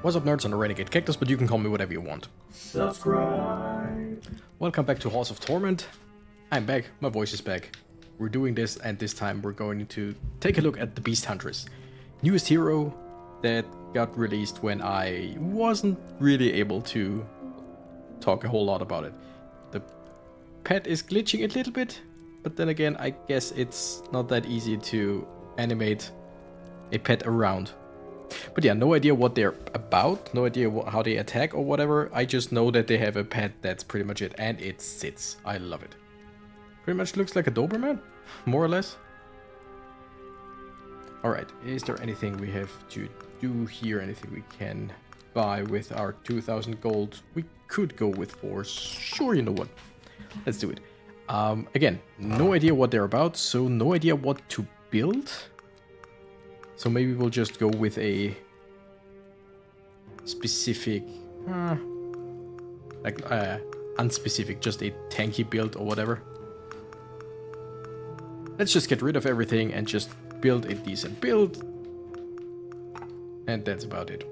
What's up, nerds? I'm the Renegade Cactus, but you can call me whatever you want. Subscribe. Welcome back to Halls of Torment. I'm back, my voice is back. We're doing this, and this time we're going to take a look at the Beast Huntress. Newest hero that got released when I wasn't really able to talk a whole lot about it. The pet is glitching a little bit, but then again, I guess it's not that easy to animate a pet around. But yeah, no idea what they're about, no idea how they attack or whatever. I just know that they have a pet, that's pretty much it, and it sits. I love it. Pretty much looks like a Doberman, more or less. Alright, is there anything we have to do here? Anything we can buy with our 2000 gold? We could go with 4. Sure, you know what? Let's do it. Again, no idea what they're about, so no idea what to build. So maybe we'll just go with a specific, unspecific, just a tanky build or whatever. Let's just get rid of everything and just build a decent build. And that's about it.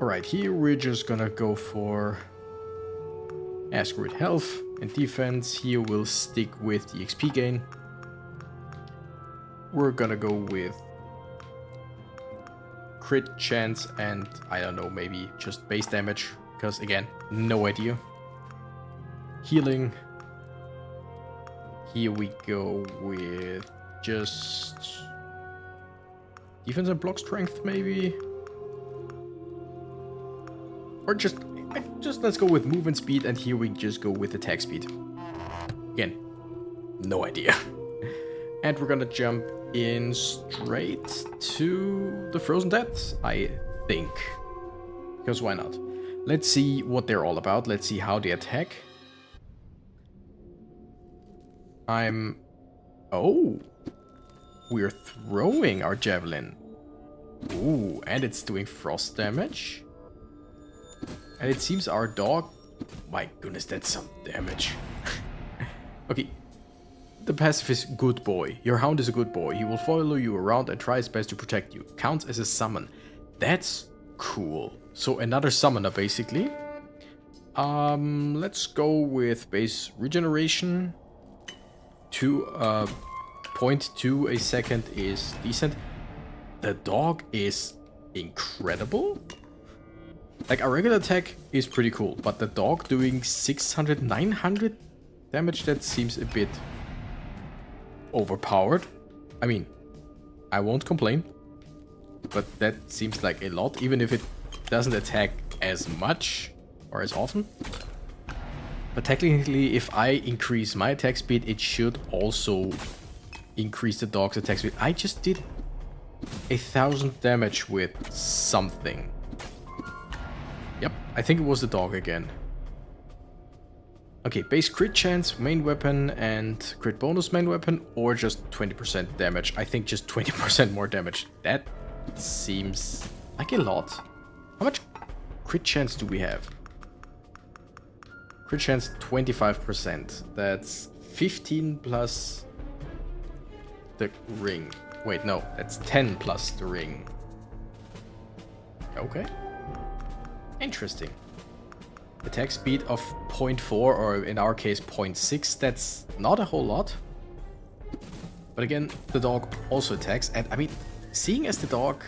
Alright, here we're just gonna go for Asgard health and defense. Here we'll stick with the XP gain. We're gonna go with crit chance and, I don't know, maybe just base damage, because again, no idea. Healing. Here we go with just defense and block strength, maybe, or just let's go with movement speed, and here we just go with attack speed. Again, no idea. And we're gonna jump in straight to the Frozen Deaths, I think. Because why not? Let's see what they're all about. Let's see how they attack. Oh! We're throwing our javelin. Ooh, and it's doing frost damage. And it seems our dog... My goodness, that's some damage. Okay. The passive is good boy. Your hound is a good boy. He will follow you around and try his best to protect you. Counts as a summon. That's cool. So another summoner, basically. Let's go with base regeneration. 0.2 a second is decent. The dog is incredible. Like, a regular attack is pretty cool, but the dog doing 600, 900 damage, that seems a bit overpowered. I mean, I won't complain, but that seems like a lot, even if it doesn't attack as much or as often. But technically, if I increase my attack speed, it should also increase the dog's attack speed. I just did 1000 damage with something. Yep, I think it was the dog again. Okay, base crit chance, main weapon, and crit bonus main weapon, or just 20% damage. I think just 20% more damage. That seems like a lot. How much crit chance do we have? Crit chance 25%. That's 15 plus the ring. Wait, no, that's 10 plus the ring. Okay. Interesting. Attack speed of 0.4, or in our case 0.6, that's not a whole lot. But again, the dog also attacks, and I mean, seeing as the dog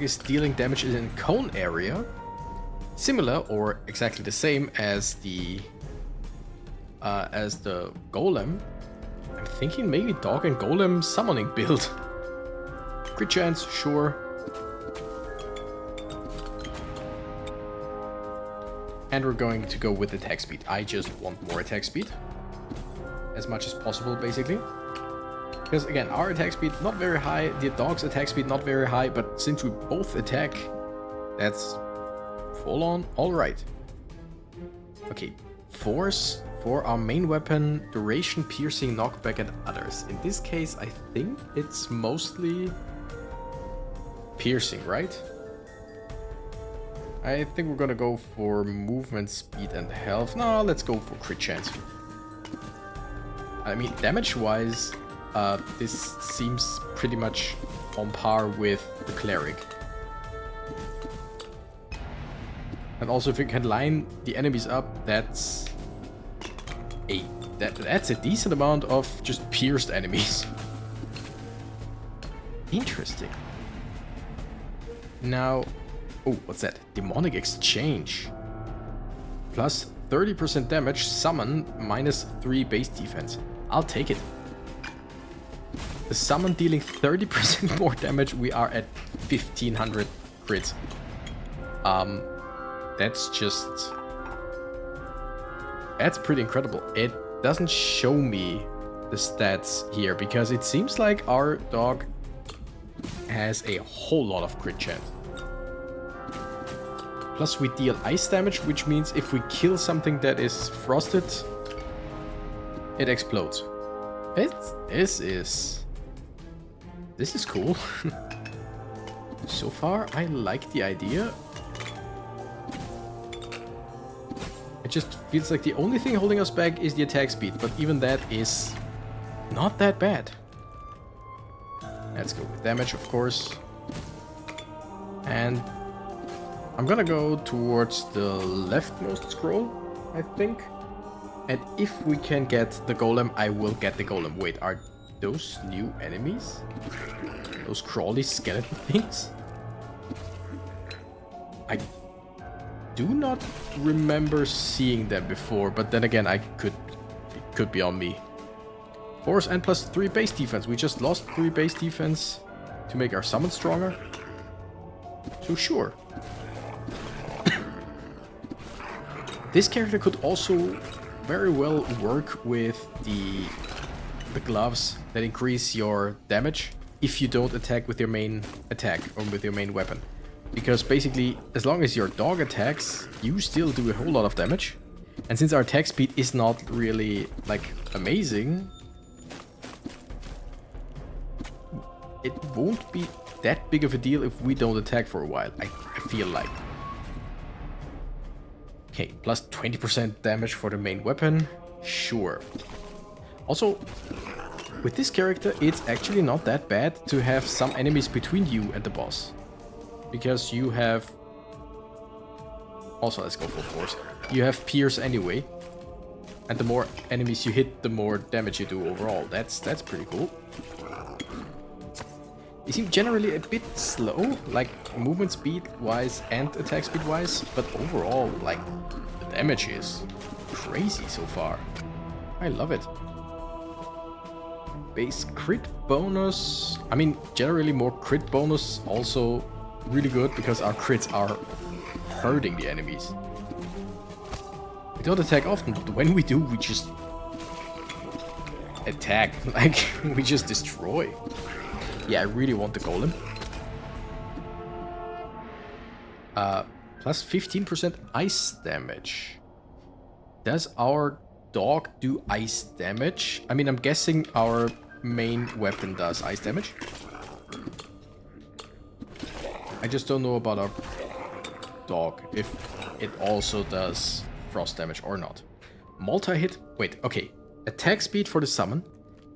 is dealing damage in a cone area, similar or exactly the same as the Golem, I'm thinking maybe dog and Golem summoning build. Crit chance, sure. And we're going to go with attack speed. I just want more attack speed. As much as possible, basically. Because again, our attack speed not very high, the dog's attack speed not very high, but since we both attack, that's full on. Alright. Okay. Force for our main weapon, duration, piercing, knockback, and others. In this case, I think it's mostly piercing, right? I think we're gonna go for movement speed and health. No, let's go for crit chance. I mean, damage-wise, this seems pretty much on par with the cleric. And also if you can line the enemies up, that's a decent amount of just pierced enemies. Interesting. Now, oh, what's that? Demonic exchange. Plus 30% damage, summon, minus 3 base defense. I'll take it. The summon dealing 30% more damage, we are at 1500 crits. That's pretty incredible. It doesn't show me the stats here because it seems like our dog has a whole lot of crit chance. Plus we deal ice damage, which means if we kill something that is frosted, it explodes. This is cool. So far, I like the idea. It just feels like the only thing holding us back is the attack speed, but even that is not that bad. Let's go with damage, of course. And I'm gonna go towards the leftmost scroll, I think. And if we can get the golem, I will get the golem. Wait, are those new enemies? Those crawly skeleton things? I do not remember seeing them before, but then again, it could be on me. Force and plus 3 base defense. We just lost 3 base defense to make our summon stronger. So sure. This character could also very well work with the gloves that increase your damage if you don't attack with your main attack or with your main weapon. Because basically, as long as your dog attacks, you still do a whole lot of damage. And since our attack speed is not really, like, amazing, it won't be that big of a deal if we don't attack for a while, I feel like. Okay, plus 20% damage for the main weapon. Sure. Also, with this character, it's actually not that bad to have some enemies between you and the boss. Because you have... Also, let's go full force. You have pierce anyway. And the more enemies you hit, the more damage you do overall. That's pretty cool. You seem generally a bit slow, like movement speed wise and attack speed wise, but overall, like, the damage is crazy so far. I love it. Base crit bonus. I mean, generally more crit bonus, also really good because our crits are hurting the enemies. We don't attack often, but when we do, we just attack. Like, we just destroy. Yeah, I really want the golem. Plus 15% ice damage. Does our dog do ice damage? I mean, I'm guessing our main weapon does ice damage. I just don't know about our dog, if it also does frost damage or not. Multi-hit? Wait, okay. Attack speed for the summon.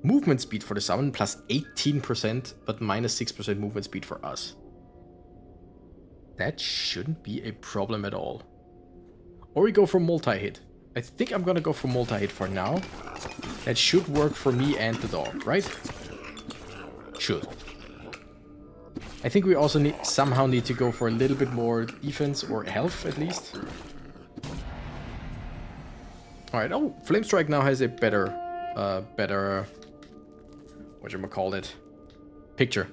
Movement speed for the summon, plus 18%, but minus 6% movement speed for us. That shouldn't be a problem at all. Or we go for multi-hit. I think I'm gonna go for multi-hit for now. That should work for me and the dog, right? Should. I think we also somehow need to go for a little bit more defense or health at least. Alright, oh, Flame Strike now has a better whatchamacallit, picture.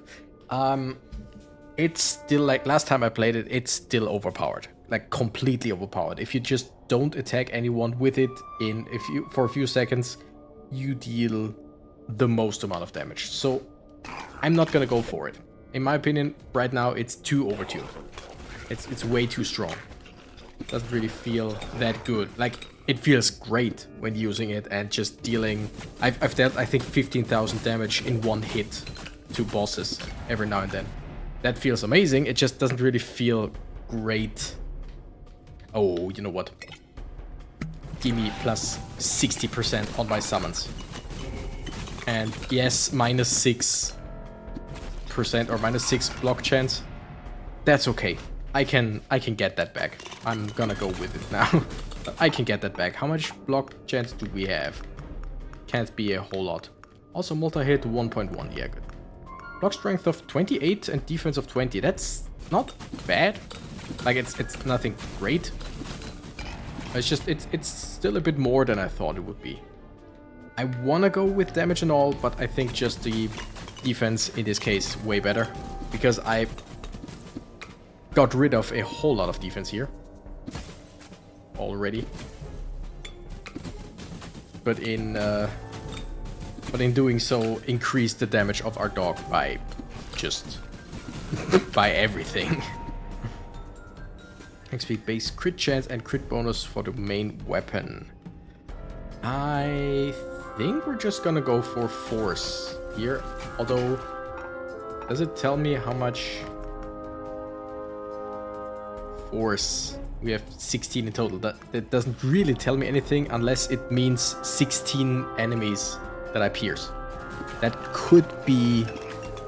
It's still, like, last time I played it, it's still overpowered. Like, completely overpowered. If you just don't attack anyone with it for a few seconds, you deal the most amount of damage. So, I'm not gonna go for it. In my opinion, right now, it's too overtuned. It's way too strong. Doesn't really feel that good. Like, it feels great when using it and just dealing... I've dealt, I think, 15,000 damage in one hit to bosses every now and then. That feels amazing, it just doesn't really feel great. Oh, you know what? Give me plus 60% on my summons. And yes, minus 6% -6% or -6 block chance. That's okay. I can get that back. I'm gonna go with it now. I can get that back. How much block chance do we have? Can't be a whole lot. Also multi-hit 1.1. Yeah, good. Block strength of 28 and defense of 20. That's not bad. Like it's nothing great. It's just it's still a bit more than I thought it would be. I wanna go with damage and all, but I think just the defense in this case is way better because I got rid of a whole lot of defense here already. But in doing so, increased the damage of our dog by just by everything. XP base crit chance and crit bonus for the main weapon. I think we're just gonna go for force here. Although, does it tell me how much force? We have 16 in total. That doesn't really tell me anything unless it means 16 enemies that I pierce. That could be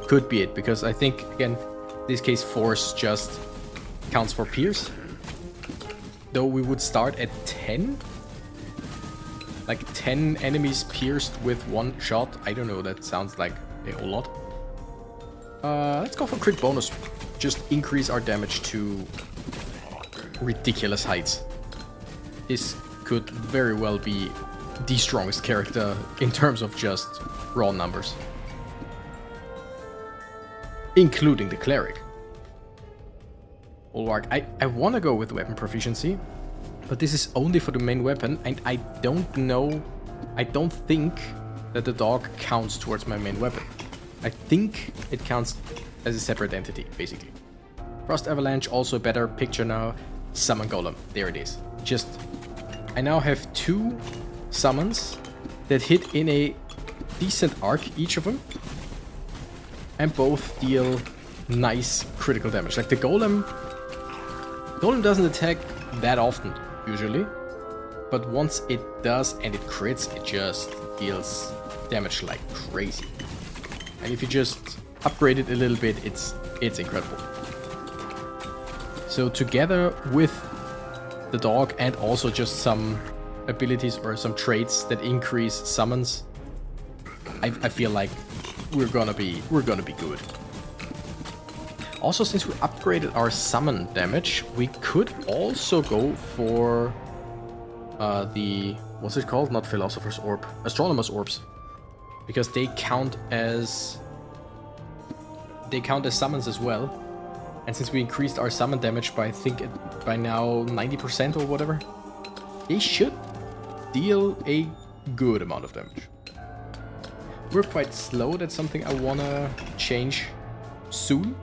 it, because I think, again, in this case force just counts for pierce. Though we would start at 10. Like 10 enemies pierced with one shot. I don't know, that sounds like a whole lot. Let's go for crit bonus. Just increase our damage to ridiculous heights. This could very well be the strongest character in terms of just raw numbers. Including the cleric. Bulwark. I want to go with weapon proficiency, but this is only for the main weapon, and I don't think that the dog counts towards my main weapon. I think it counts as a separate entity, basically. Frost Avalanche, also a better picture now. Summon Golem. There it is. Just, I now have 2 summons that hit in a decent arc, each of them. And both deal nice critical damage. Like the Golem doesn't attack that often, usually. But once it does and it crits, it just deals damage like crazy. And if you just upgrade it a little bit, it's incredible. So together with the dog and also just some abilities or some traits that increase summons, I feel like we're gonna be good. Also, since we upgraded our summon damage, we could also go for the, what's it called? Not Philosopher's Orb, Astronomer's Orbs, because they count as summons as well. And since we increased our summon damage by, I think, by now 90% or whatever, they should deal a good amount of damage. We're quite slow. That's something I wanna change soon.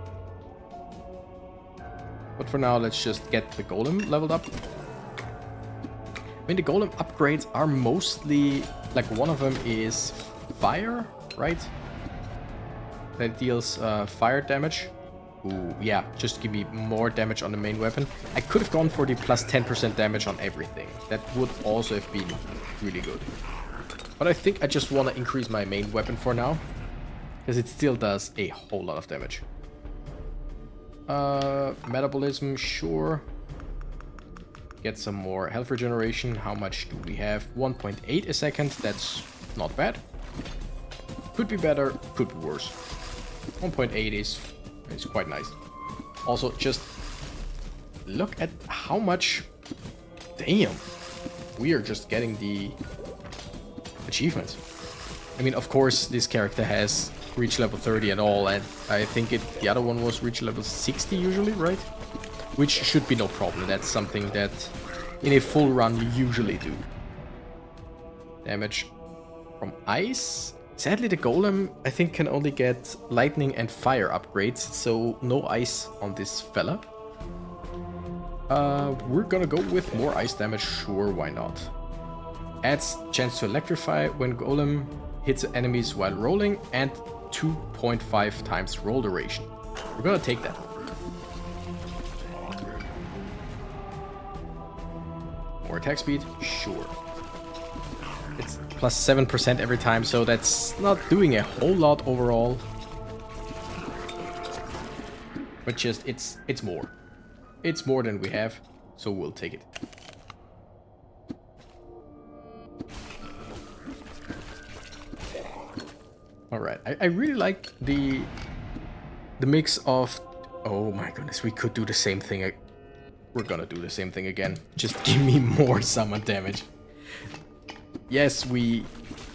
But for now, let's just get the Golem leveled up. I mean, the Golem upgrades are mostly, like, one of them is fire, right? That deals fire damage. Ooh, yeah, just give me more damage on the main weapon. I could have gone for the plus 10% damage on everything. That would also have been really good. But I think I just want to increase my main weapon for now, because it still does a whole lot of damage. Metabolism, sure. Get some more health regeneration. How much do we have? 1.8 a second. That's not bad. Could be better, could be worse. 1.8 is quite nice. Also, just look at how much... Damn! We are just getting the achievements. I mean, of course, this character has reached level 30 and all, and I think the other one was reached level 60 usually, right? Which should be no problem. That's something that in a full run you usually do. Damage from ice. Sadly, the Golem, I think, can only get lightning and fire upgrades, so no ice on this fella. We're gonna go with more ice damage, sure, why not? Adds chance to electrify when Golem hits enemies while rolling, and 2.5 times roll duration. We're gonna take that. More attack speed, sure. It's plus 7% every time, so that's not doing a whole lot overall. But just, it's more. It's more than we have, so we'll take it. Alright, I really like the mix of... Oh my goodness, we could do the same thing. We're gonna do the same thing again. Just give me more summon damage. Yes, we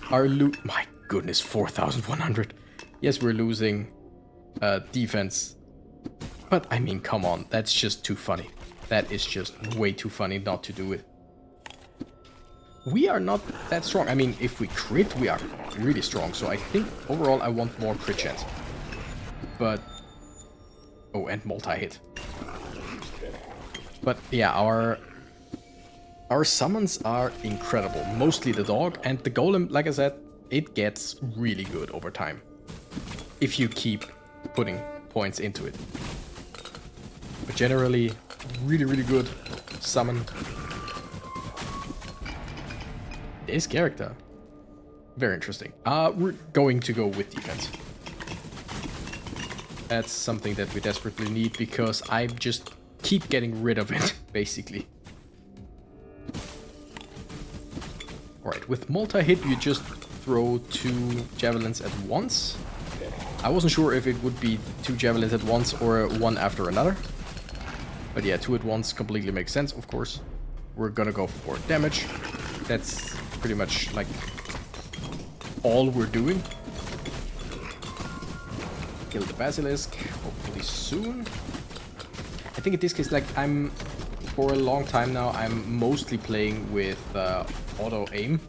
are my goodness, 4,100. Yes, we're losing defense. But I mean, come on, that's just too funny. That is just way too funny not to do it. We are not that strong. I mean, if we crit, we are really strong. So I think overall I want more crit chance. But... Oh, and multi-hit. But yeah, our summons are incredible. Mostly the dog, and the golem, like I said, it gets really good over time. If you keep putting points into it. But generally, really, really good summon. This character, very interesting. We're going to go with defense. That's something that we desperately need because I just keep getting rid of it, basically. Alright, with multi-hit you just throw 2 javelins at once. I wasn't sure if it would be 2 javelins at once or one after another. But yeah, 2 at once completely makes sense, of course. We're gonna go for damage. That's pretty much like all we're doing. Kill the basilisk, hopefully soon. I think in this case, like, for a long time now, I'm mostly playing with auto aim,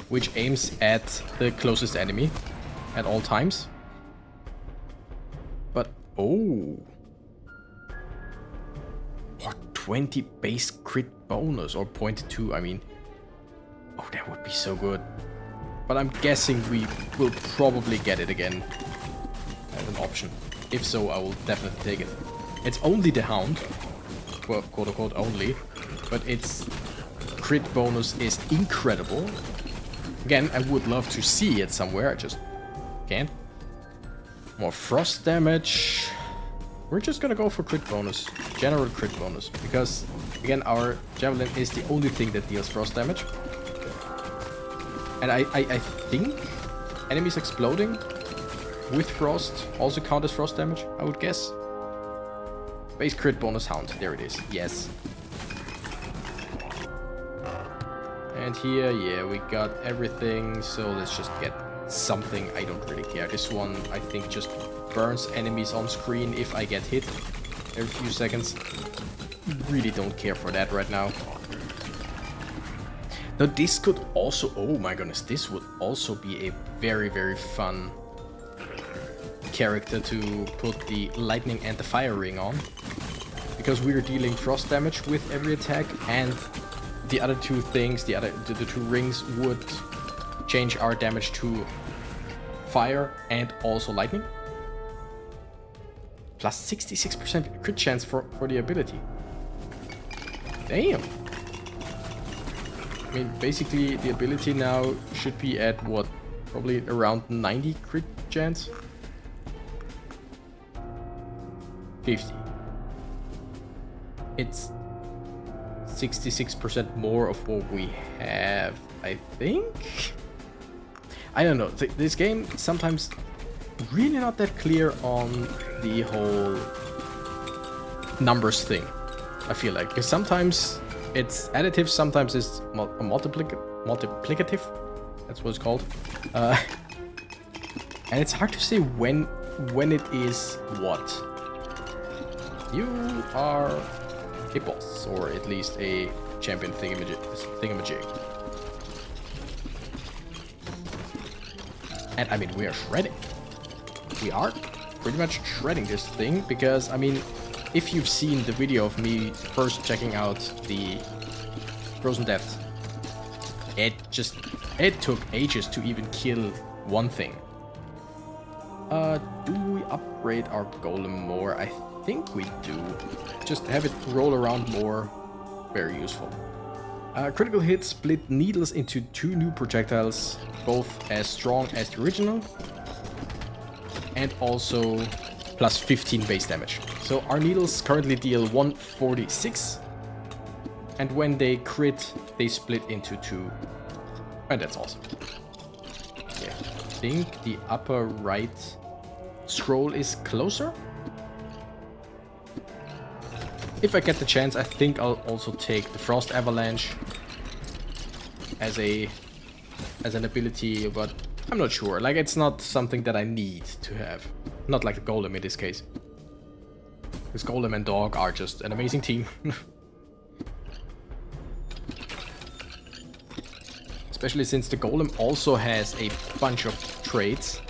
which aims at the closest enemy at all times. But, oh. What, 20 base crit bonus, or 0.2, I mean. Oh, that would be so good. But I'm guessing we will probably get it again as an option. If so, I will definitely take it. It's only the Hound, well, quote-unquote only, but its crit bonus is incredible. Again, I would love to see it somewhere, I just can't. More frost damage. We're just gonna go for crit bonus, general crit bonus, because, again, our javelin is the only thing that deals frost damage. And I think enemies exploding with frost also count as frost damage, I would guess. Base crit bonus Hound, there it is, yes. And here, yeah, we got everything, so let's just get something. I don't really care. This one, I think, just burns enemies on screen if I get hit every few seconds. Really don't care for that right now. Now this could also, oh my goodness, this would also be a very, very fun character to put the lightning and the fire ring on. Because we're dealing frost damage with every attack, and the other two things, the 2 rings would change our damage to fire and also lightning. Plus 66% crit chance for the ability. Damn. I mean, basically the ability now should be at what? Probably around 90 crit chance? 50. It's 66% more of what we have, I think? I don't know. This game sometimes really not that clear on the whole numbers thing, I feel like. Because sometimes it's additive, sometimes it's multiplicative. That's what it's called. And it's hard to say when it is what. You are a boss, or at least a champion thingamajig. And I mean, we are shredding. We are pretty much shredding this thing, because I mean, if you've seen the video of me first checking out the Frozen Depths, it took ages to even kill one thing. Do we upgrade our golem more? I think we do. Just have it roll around more. Very useful. Critical hit split needles into 2 new projectiles, both as strong as the original, and also plus 15 base damage. So our needles currently deal 146. And when they crit, they split into 2. And that's awesome. Yeah, I think the upper right scroll is closer. If I get the chance, I think I'll also take the Frost Avalanche as an ability, but I'm not sure. Like, it's not something that I need to have. Not like the Golem in this case. Because Golem and Dog are just an amazing team. Especially since the Golem also has a bunch of traits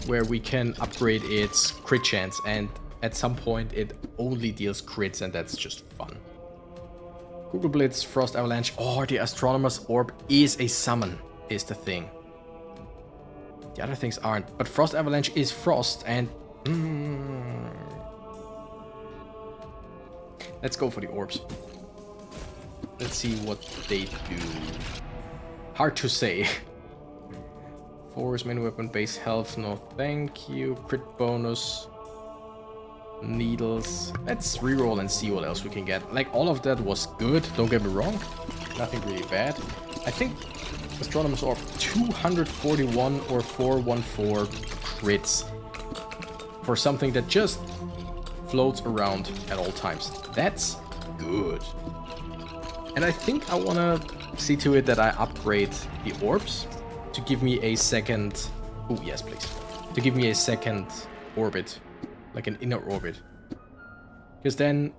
where we can upgrade its crit chance, and at some point it only deals crits, and that's just fun. Google Blitz, Frost Avalanche, or the Astronomer's Orb is a summon, is the thing. The other things aren't, but Frost Avalanche is Frost, and... Let's go for the Orbs. Let's see what they do. Hard to say. Force, main weapon, base health, no thank you. Crit bonus. Needles. Let's reroll and see what else we can get. Like, all of that was good, don't get me wrong. Nothing really bad. I think Astronomer's Orb 241 or 414 crits for something that just floats around at all times. That's good. And I think I want to see to it that I upgrade the orbs to give me a second... Oh, yes, please. To give me a second orbit. Like an inner orbit. Because then,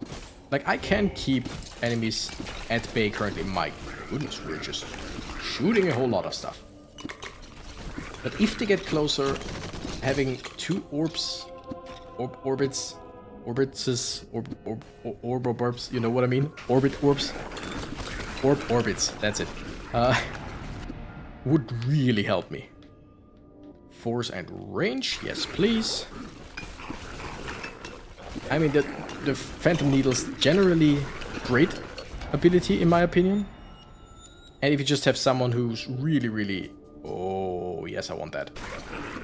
like, I can keep enemies at bay currently. My goodness, we're just shooting a whole lot of stuff. But if they get closer, having two orbs, orbits, you know what I mean? Orbits, that's it. Would really help me. Force and range, yes please. I mean, the Phantom Needle's generally great ability in my opinion. And if you just have someone who's really... Oh, yes, I want that.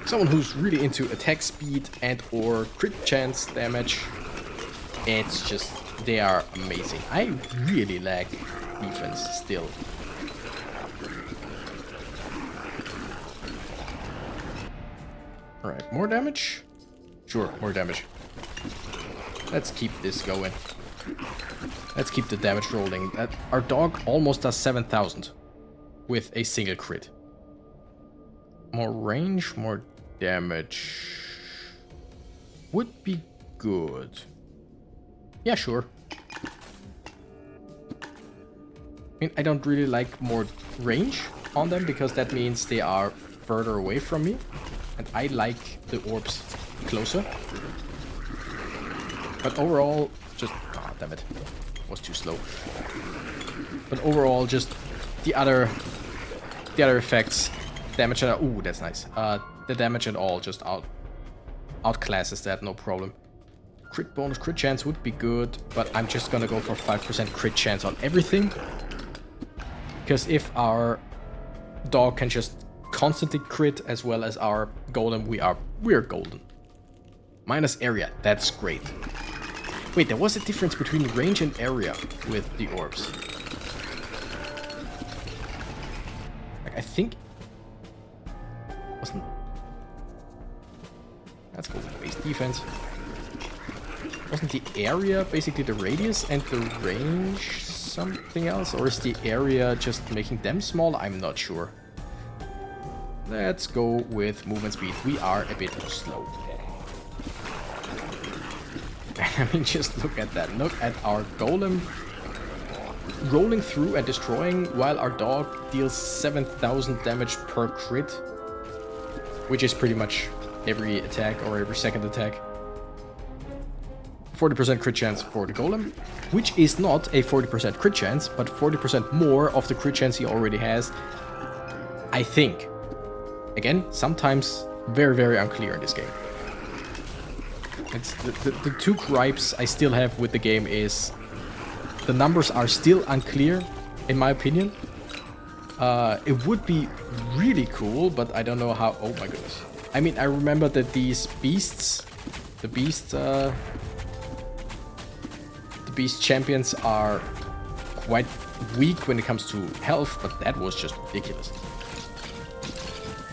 Someone who's really into attack speed and or crit chance damage. It's just, they are amazing. I really lack defense still. Alright, more damage? Sure, more damage. Let's keep this going. Let's keep the damage rolling. Our dog almost does 7,000 with a single crit. More range, more damage. Would be good. Yeah, sure. I mean, I don't really like more range on them because that means they are further away from me. And I like the orbs closer. But overall, just... Ah, damn it. Was too slow. But overall, just the other effects, damage and... Ooh, that's nice. The damage and all just outclasses that, no problem. Crit bonus, crit chance would be good, but I'm just gonna go for 5% crit chance on everything. Because if our dog can just constantly crit as well as our golem, we're golden. Minus area, that's great. Wait, there was a difference between range and area with the orbs. Like, I think... Wasn't... Let's go with base defense. Wasn't the area basically the radius and the range something else? Or is the area just making them small? I'm not sure. Let's go with movement speed. We are a bit slow. I mean, just look at that. Look at our golem rolling through and destroying while our dog deals 7,000 damage per crit. Which is pretty much every attack or every second attack. 40% crit chance for the golem, which is not a 40% crit chance, but 40% more of the crit chance he already has, I think. Again, sometimes very, very unclear in this game. It's the two gripes I still have with the game is the numbers are still unclear, in my opinion. It would be really cool, but I don't know how... Oh my goodness. I mean, I remember that these beasts The beast champions are quite weak when it comes to health, but that was just ridiculous.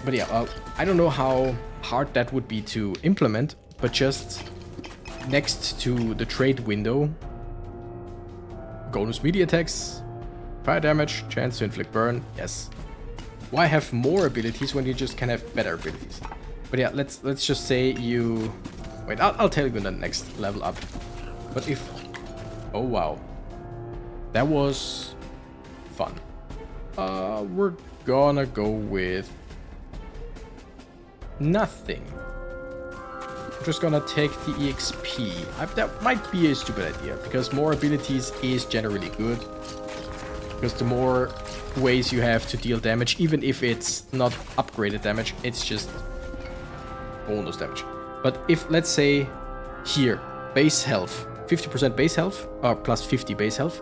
But yeah, I don't know how hard that would be to implement, but just next to the trade window, Golem's melee attacks, fire damage, chance to inflict burn, yes. Why have more abilities when you just can have better abilities? But yeah, let's just say you... Wait, I'll tell you in the next level up. But if... Oh wow. That was fun. We're gonna go with nothing. I'm just gonna take the EXP. That might be a stupid idea, because more abilities is generally good. Because the more ways you have to deal damage, even if it's not upgraded damage, it's just bonus damage. But if, let's say, here, base health, 50% base health, or plus 50 base health,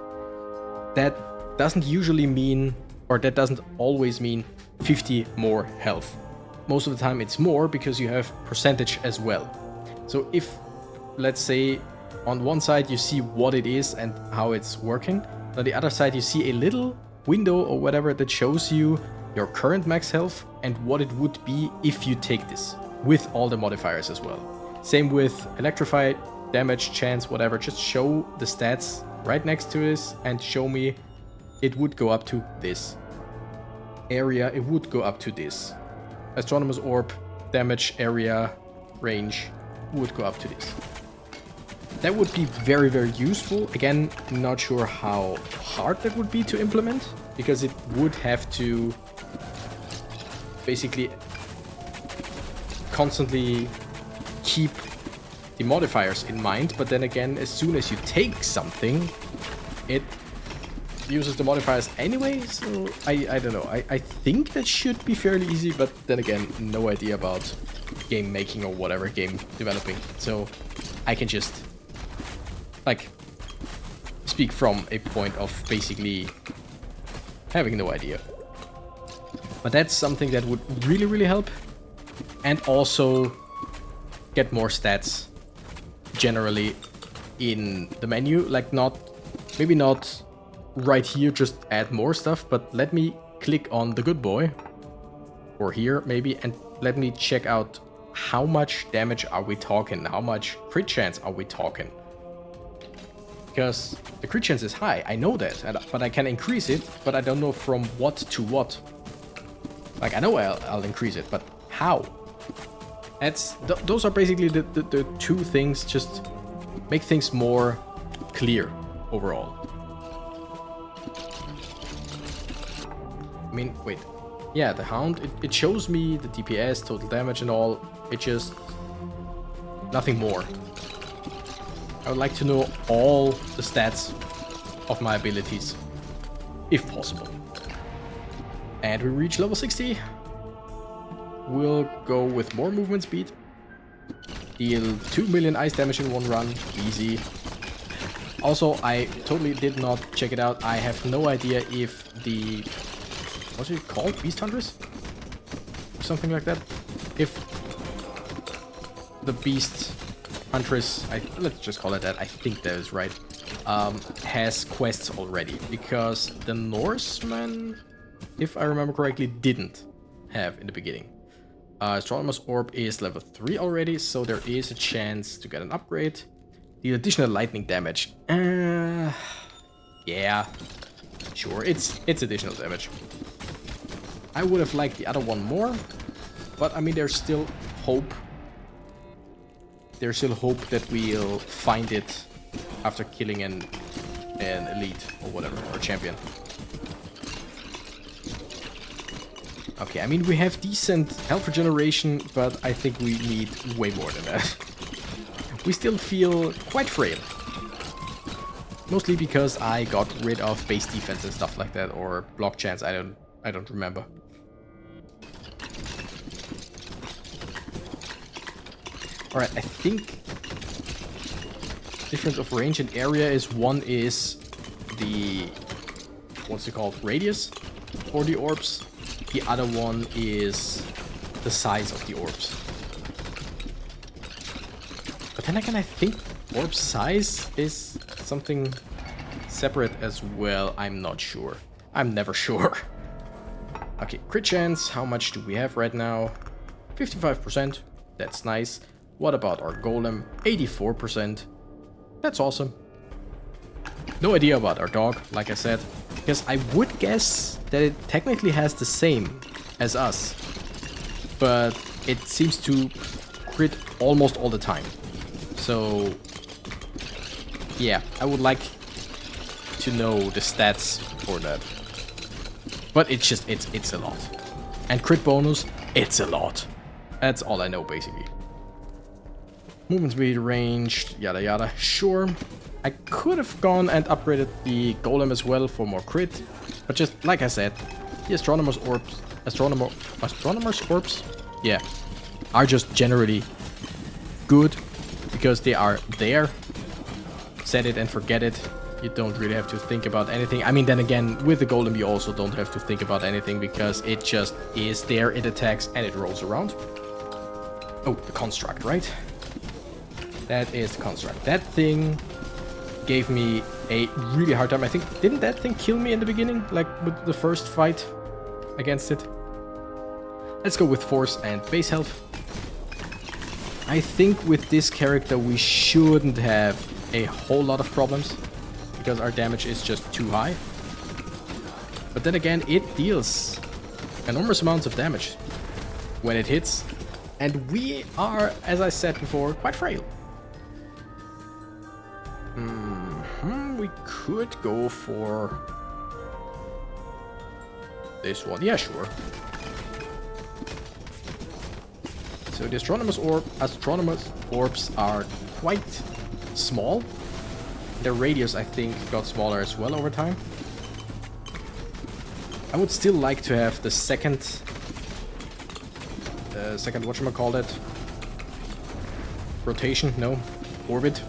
that doesn't usually mean, or that doesn't always mean 50 more health. Most of the time it's more because you have percentage as well. So if, let's say, on one side you see what it is and how it's working, on the other side you see a little window or whatever that shows you your current max health and what it would be if you take this, with all the modifiers as well. Same with electrify, damage, chance, whatever, just show the stats right next to this and show me it would go up to this. Area, it would go up to this. Astronomer's orb, damage, area, range, would go up to this. That would be very, very useful. Again, not sure how hard that would be to implement, because it would have to basically constantly keep the modifiers in mind, but then again, as soon as you take something, it uses the modifiers anyway, so I don't know. I think that should be fairly easy, but then again, no idea about game making or whatever, game developing. So I can just like speak from a point of basically having no idea. But that's something that would really, really help, and also get more stats generally in the menu. Like maybe not right here, just add more stuff, but let me click on the good boy, or here maybe, and let me check out how much damage are we talking, how much crit chance are we talking. Because the crit chance is high, I know that, but I can increase it, but I don't know from what to what. Like, I know I'll increase it, but how? Those are basically the two things, just make things more clear overall. I mean, wait. Yeah, the Hound, it shows me the DPS, total damage and all. It just... nothing more. I would like to know all the stats of my abilities, if possible. And we reach level 60. We'll go with more movement speed. Deal 2 million ice damage in one run, easy. Also, I totally did not check it out. I have no idea if the... what's it called? Beast Huntress? Something like that. If the Beast Huntress, let's just call it that, I think that is right, has quests already. Because the Norseman, if I remember correctly, didn't have in the beginning. Astronomer's Orb is level 3 already, so there is a chance to get an upgrade. The additional lightning damage. Yeah, sure, it's additional damage. I would have liked the other one more, but I mean, there's still hope. There's still hope that we'll find it after killing an elite or whatever, or champion. Okay, I mean, we have decent health regeneration, but I think we need way more than that. We still feel quite frail. Mostly because I got rid of base defense and stuff like that, or block chance, I don't remember. Alright, I think difference of range and area is one is the, what's it called, radius for the orbs. The other one is the size of the orbs. But Then again, I think orb size is something separate as well. I'm not sure. I'm never sure. Okay, crit chance. How much do we have right now? 55%. That's nice. What about our golem? 84%. That's awesome. No idea about our dog, like I said. Because I would guess that it technically has the same as us. But it seems to crit almost all the time. So, yeah, I would like to know the stats for that. But it's just, it's a lot. And crit bonus, it's a lot. That's all I know, basically. Movement speed, range, yada yada. Sure, I could have gone and upgraded the golem as well for more crit. But just, like I said, the astronomer's orbs, astronomer's orbs, yeah, are just generally good. Because they are there. Set it and forget it. You don't really have to think about anything. I mean, then again, with the golem you also don't have to think about anything because it just is there, it attacks and it rolls around. Oh, the construct, right? That is the construct. That thing gave me a really hard time. I think, didn't that thing kill me in the beginning? Like with the first fight against it? Let's go with force and base health. I think with this character we shouldn't have a whole lot of problems because our damage is just too high. But then again, it deals enormous amounts of damage when it hits. And we are, as I said before, quite frail. We could go for this one. Yeah, sure. So the astronomer's orbs are quite small. Their radius, I think, got smaller as well over time. I would still like to have the second whatchamacallit, rotation, no, orbit.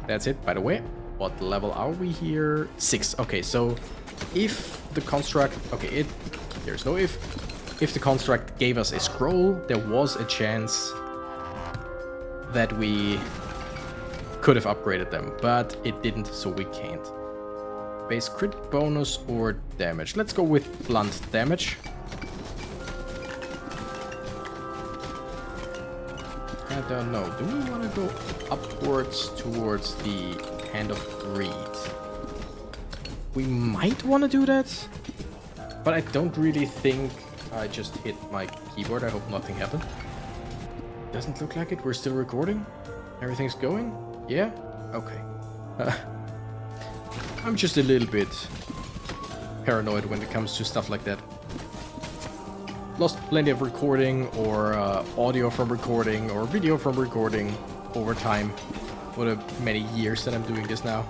That's it, by the way. What level are we here? 6. Okay, so if the construct, okay, there's no if. If the construct gave us a scroll, there was a chance that we could have upgraded them, but it didn't, so we can't. Base crit bonus or damage. Let's go with blunt damage. I don't know. Do we want to go upwards towards the Hand of Greed? We might want to do that, but I don't really think... I just hit my keyboard. I hope nothing happened. Doesn't look like it. We're still recording. Everything's going? Yeah? Okay. I'm just a little bit paranoid when it comes to stuff like that. Lost plenty of recording or audio from recording or video from recording over time. For the many years that I'm doing this now.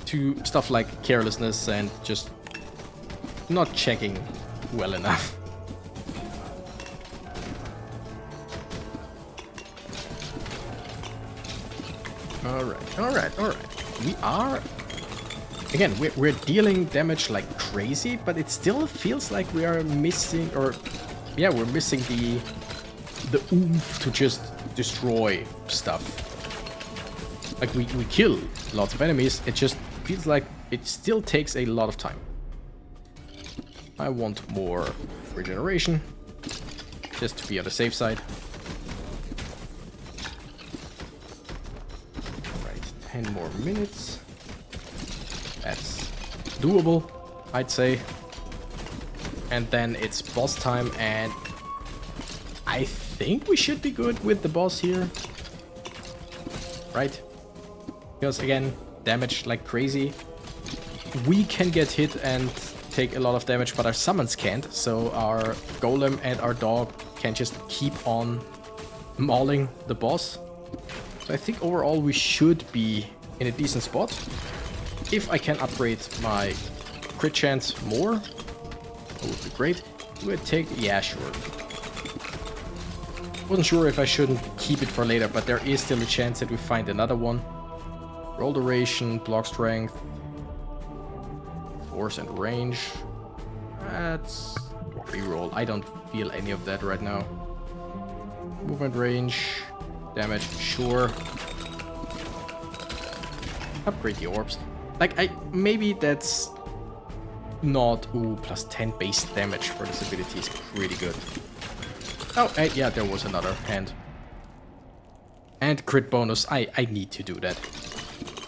To stuff like carelessness and just not checking well enough. Alright. We are... Again, we're dealing damage like crazy, but it still feels like we are missing... Or... Yeah, we're missing the oomph to just destroy stuff. Like, we kill lots of enemies, it just feels like it still takes a lot of time. I want more regeneration, just to be on the safe side. Alright, 10 more minutes. That's doable, I'd say. And then it's boss time, and I think we should be good with the boss here. Right? Because again, damage like crazy. We can get hit and take a lot of damage, but our summons can't, so our golem and our dog can just keep on mauling the boss. So I think overall we should be in a decent spot. If I can upgrade my crit chance more, that would be great. Do I take... yeah, sure. Wasn't sure if I shouldn't keep it for later, but there is still a chance that we find another one. Roll duration, block strength, force and range. That's reroll. I don't feel any of that right now. Movement range. damage, sure. Upgrade the orbs. Like, maybe that's not... Ooh, plus 10 base damage for this ability is pretty good. Oh, yeah, there was another hand. And crit bonus, I need to do that.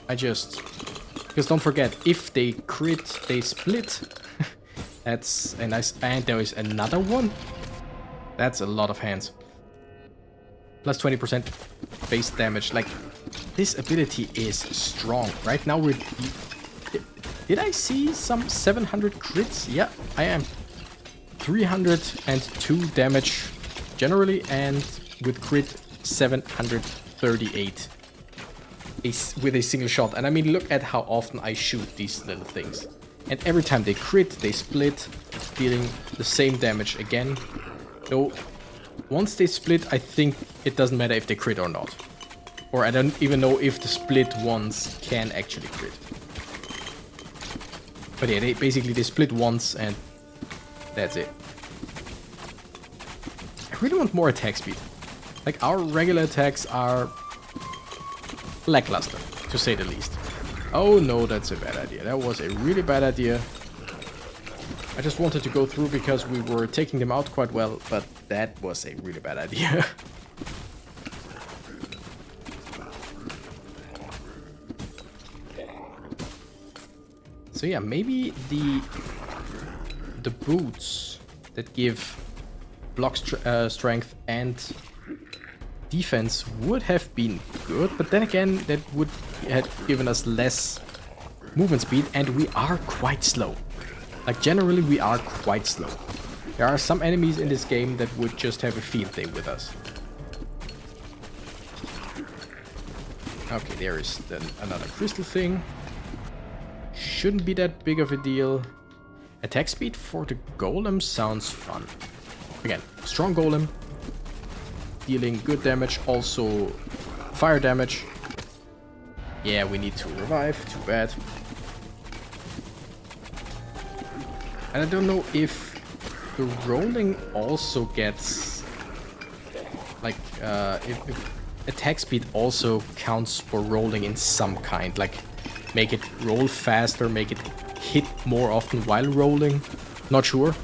Because don't forget, if they crit, they split. That's a nice... And there is another one. That's a lot of hands. Plus 20% base damage. Like, this ability is strong. Right now we're... Did I see some 700 crits? Yeah, I am. 302 damage generally, and with crit 738 with a single shot. And I mean, look at how often I shoot these little things. And every time they crit, they split, dealing the same damage again. Though, once they split, I think it doesn't matter if they crit or not. Or I don't even know if the split ones can actually crit. But yeah, they split once and that's it. I really want more attack speed. Like, our regular attacks are lackluster, to say the least. Oh no, that's a bad idea. That was a really bad idea. I just wanted to go through because we were taking them out quite well, but that was a really bad idea. So yeah, maybe the boots that give block strength and defense would have been good, but then again, that would have given us less movement speed, and we are quite slow. Like, generally, we are quite slow. There are some enemies in this game that would just have a field day with us. Okay, there is then another crystal thing. Shouldn't be that big of a deal. Attack speed for the golem sounds fun. Again, strong golem. Dealing good damage, also fire damage. Yeah, we need to revive, too bad. And I don't know if the rolling also gets... Like, if attack speed also counts for rolling in some kind. Like, make it roll faster, make it hit more often while rolling. Not sure.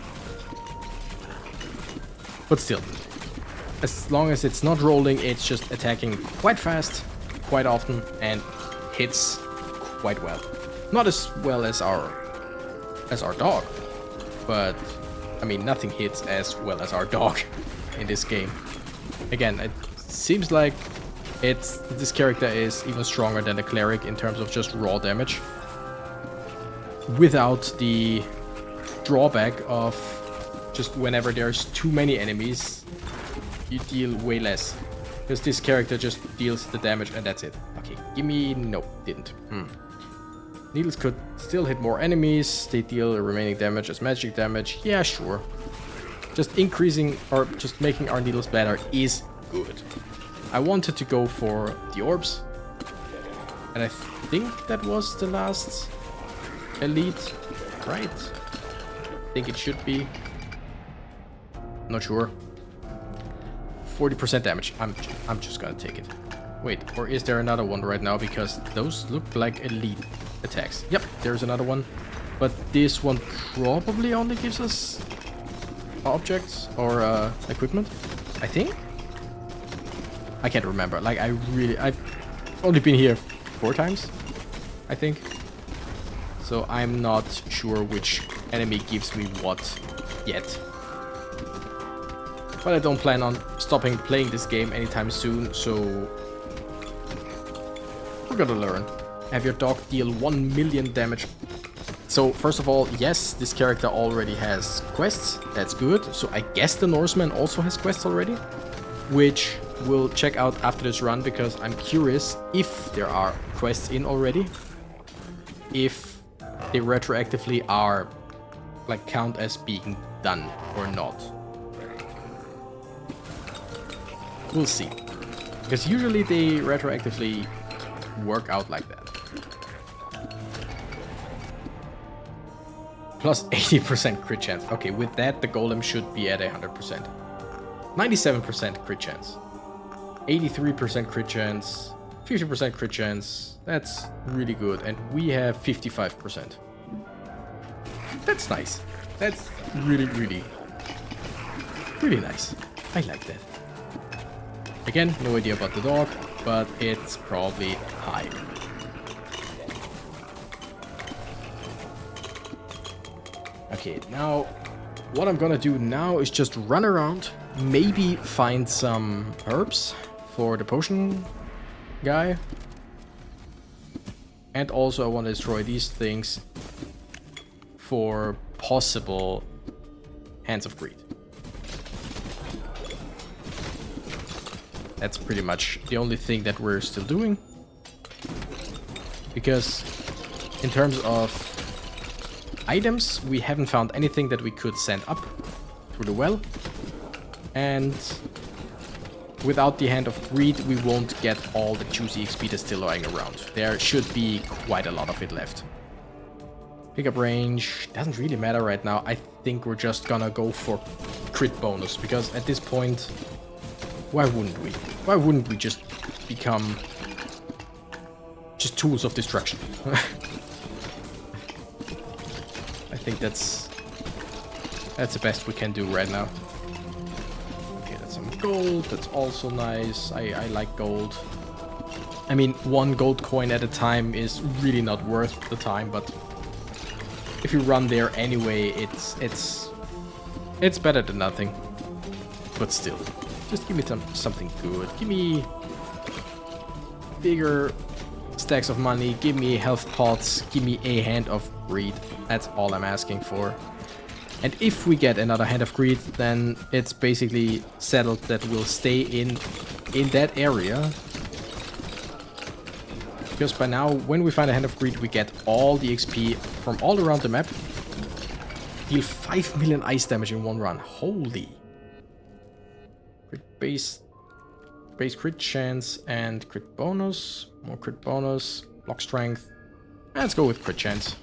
But still. As long as it's not rolling, it's just attacking quite fast, quite often, and hits quite well. Not as well as our dog, but I mean, nothing hits as well as our dog in this game. Again, it seems like this character is even stronger than the cleric in terms of just raw damage, without the drawback of just whenever there's too many enemies, you deal way less. Because this character just deals the damage and that's it. Okay, gimme... Nope, didn't. Needles could still hit more enemies. They deal the remaining damage as magic damage. Yeah, sure. Just increasing or just making our needles better is good. I wanted to go for the orbs. And I think that was the last elite, right? I think it should be. Not sure. 40% damage. I'm just gonna take it. Wait, or is there another one right now? Because those look like elite attacks. Yep, there's another one. But this one probably only gives us objects or equipment, I think? I can't remember. Like, I've only been here 4 times, I think. So I'm not sure which enemy gives me what yet. But I don't plan on stopping playing this game anytime soon, so we're gonna learn. Have your dog deal 1 million damage. So first of all, yes, this character already has quests. That's good. So I guess the Norseman also has quests already, which we'll check out after this run, because I'm curious if there are quests in already. If they retroactively are, like, count as being done or not. We'll see. Because usually they retroactively work out like that. Plus 80% crit chance. Okay, with that, the golem should be at 100%. 97% crit chance. 83% crit chance, 50% crit chance. That's really good. And we have 55%. That's nice. That's really, really, really nice. I like that. Again, no idea about the dog, but it's probably high. Okay, now what I'm gonna do now is just run around, maybe find some herbs for the potion guy. And also I want to destroy these things for possible Hands of Greed. That's pretty much the only thing that we're still doing. Because in terms of items, we haven't found anything that we could send up through the well. And without the Hand of Greed, we won't get all the juicy XP that's still lying around. There should be quite a lot of it left. Pickup range doesn't really matter right now. I think we're just gonna go for crit bonus, because at this point, why wouldn't we? Why wouldn't we just become just tools of destruction? I think that's the best we can do right now. Okay, that's some gold. That's also nice. I like gold. I mean, 1 gold coin at a time is really not worth the time, but if you run there anyway, it's better than nothing. But still, just give me something good. Give me bigger stacks of money. Give me health pots. Give me a Hand of Greed. That's all I'm asking for. And if we get another Hand of Greed, then it's basically settled that we'll stay in that area. Because by now, when we find a Hand of Greed, we get all the XP from all around the map. Deal 5 million ice damage in one run. Holy. Crit base crit chance and crit bonus. More crit bonus. Block strength. Let's go with crit chance.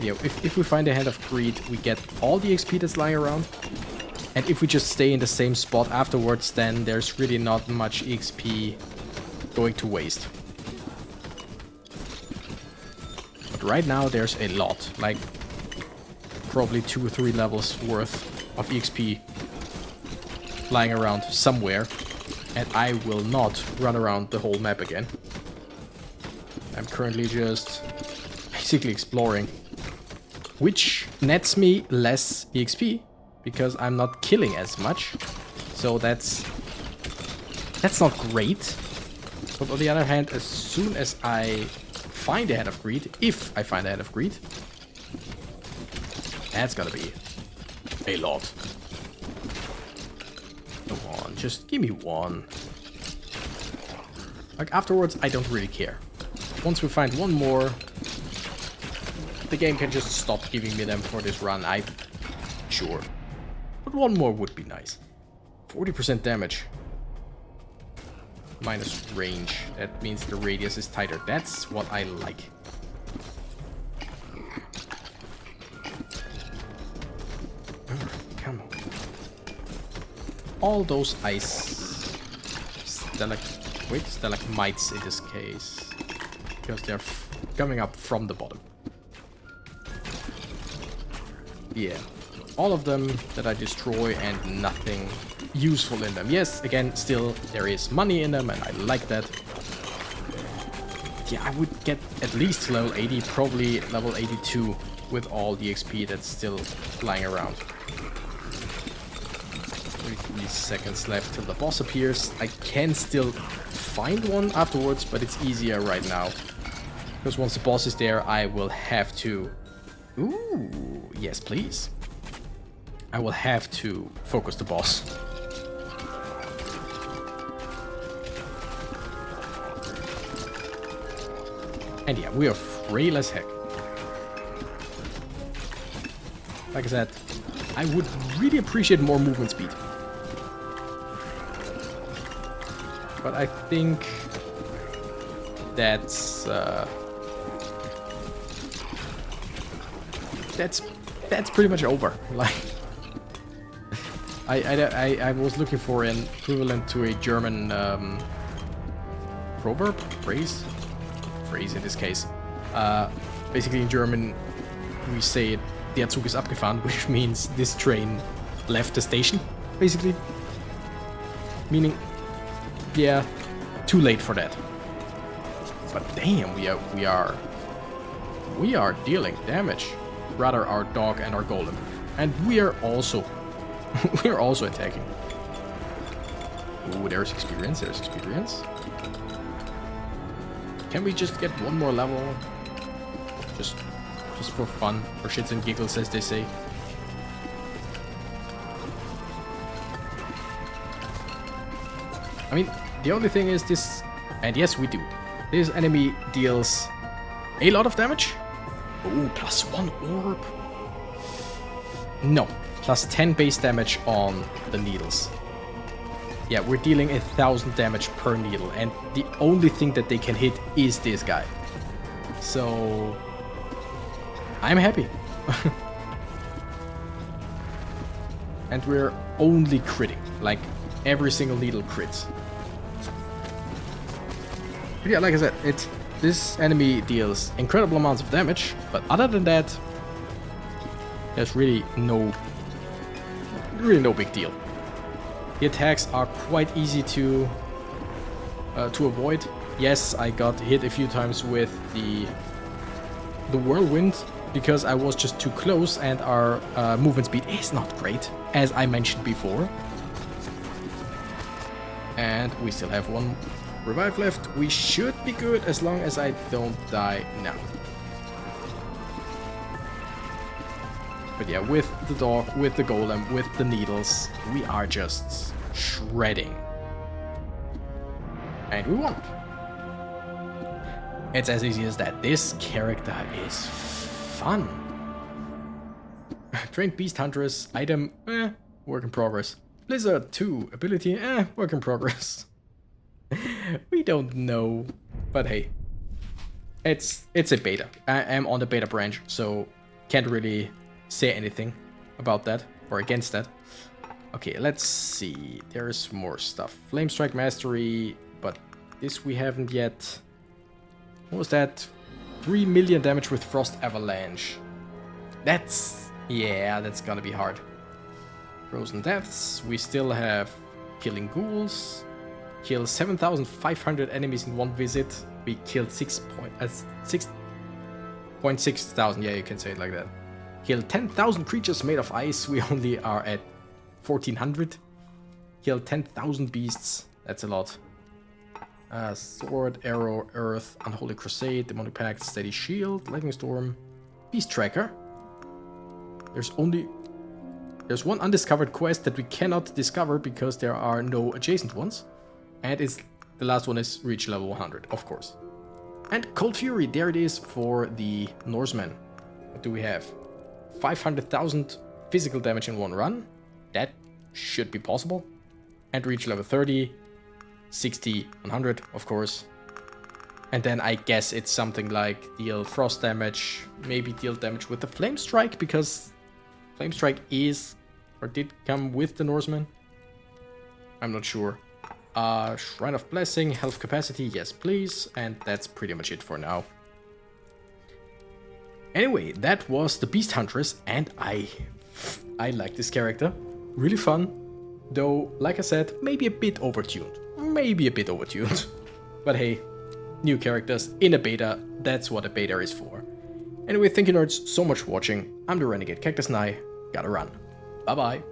Yeah, if we find a Hand of Greed, we get all the XP that's lying around. And if we just stay in the same spot afterwards, then there's really not much XP going to waste. But right now there's a lot, like probably 2 or 3 levels worth of EXP lying around somewhere. And I will not run around the whole map again. I'm currently just basically exploring, which nets me less EXP. Because I'm not killing as much. So that's not great. But on the other hand, as soon as I find a Hand of Greed, if I find a Hand of Greed, that's gonna be a lot. Come on, just give me 1. Like afterwards, I don't really care. Once we find 1 more, the game can just stop giving me them for this run. I'm sure. But 1 more would be nice. 40% damage. Minus range. That means the radius is tighter. That's what I like. Come on. All those ice stalagmites in this case. Because they're coming up from the bottom. Yeah. All of them that I destroy and nothing useful in them. Yes, again, still there is money in them and I like that. Yeah, I would get at least level 80, probably level 82 with all the XP that's still lying around. 33 seconds left till the boss appears. I can still find one afterwards, but it's easier right now. Because once the boss is there, I will have to... Ooh, yes please. I will have to focus the boss. And yeah, we are frail as heck. Like I said, I would really appreciate more movement speed. But I think that's pretty much over. Like, I was looking for an equivalent to a German proverb? Phrase in this case. Basically in German we say der Zug ist abgefahren, which means this train left the station, basically. Meaning, yeah, too late for that. But damn, we are dealing damage. Rather our dog and our golem. And we are also attacking. Ooh, there's experience, Can we just get one more level? Just for fun, for shits and giggles, as they say. I mean, the only thing is this, and yes we do, this enemy deals a lot of damage. Oh, +1 orb. No, +10 base damage on the needles. Yeah, we're dealing 1,000 damage per needle, and the only thing that they can hit is this guy. So I'm happy. And we're only critting, like every single needle crits. But yeah, like I said, this enemy deals incredible amounts of damage, but other than that, there's really no big deal. The attacks are quite easy to avoid. Yes, I got hit a few times with the whirlwind because I was just too close, and our movement speed is not great, as I mentioned before. And we still have one revive left. We should be good as long as I don't die now. But yeah, with the dog, with the golem, with the needles, we are just shredding. And we won. It's as easy as that. This character is fun. Trained Beast Huntress, item, work in progress. Blizzard 2, ability, work in progress. We don't know, but hey, it's a beta. I am on the beta branch, so can't really say anything about that or against that. Okay, let's see. There's more stuff. Flame Strike Mastery, but this we haven't yet. What was that? 3 million damage with Frost Avalanche. That's gonna be hard. Frozen Deaths. We still have Killing Ghouls. Kill 7,500 enemies in one visit. We killed 6.6 thousand. Yeah, you can say it like that. Kill 10,000 creatures made of ice. We only are at 1,400. Kill 10,000 beasts. That's a lot. Sword, Arrow, Earth, Unholy Crusade, Demonic Pact, Steady Shield, Lightning Storm, Beast Tracker. There's one undiscovered quest that we cannot discover because there are no adjacent ones. And the last one is reach level 100, of course. And Cold Fury, there it is for the Norsemen. What do we have? 500,000 physical damage in one run. That should be possible. And reach level 30, 60, 100, of course. And then I guess it's something like deal frost damage, maybe deal damage with the Flame Strike, because Flame Strike is or did come with the Norsemen. I'm not sure. Shrine of Blessing, health capacity, yes please, and that's pretty much it for now. Anyway, that was the Beast Huntress, and I like this character. Really fun, though, like I said, maybe a bit overtuned. But hey, new characters in a beta, that's what a beta is for. Anyway, thank you nerds so much for watching. I'm the Renegade Cactus and I gotta run. Bye bye.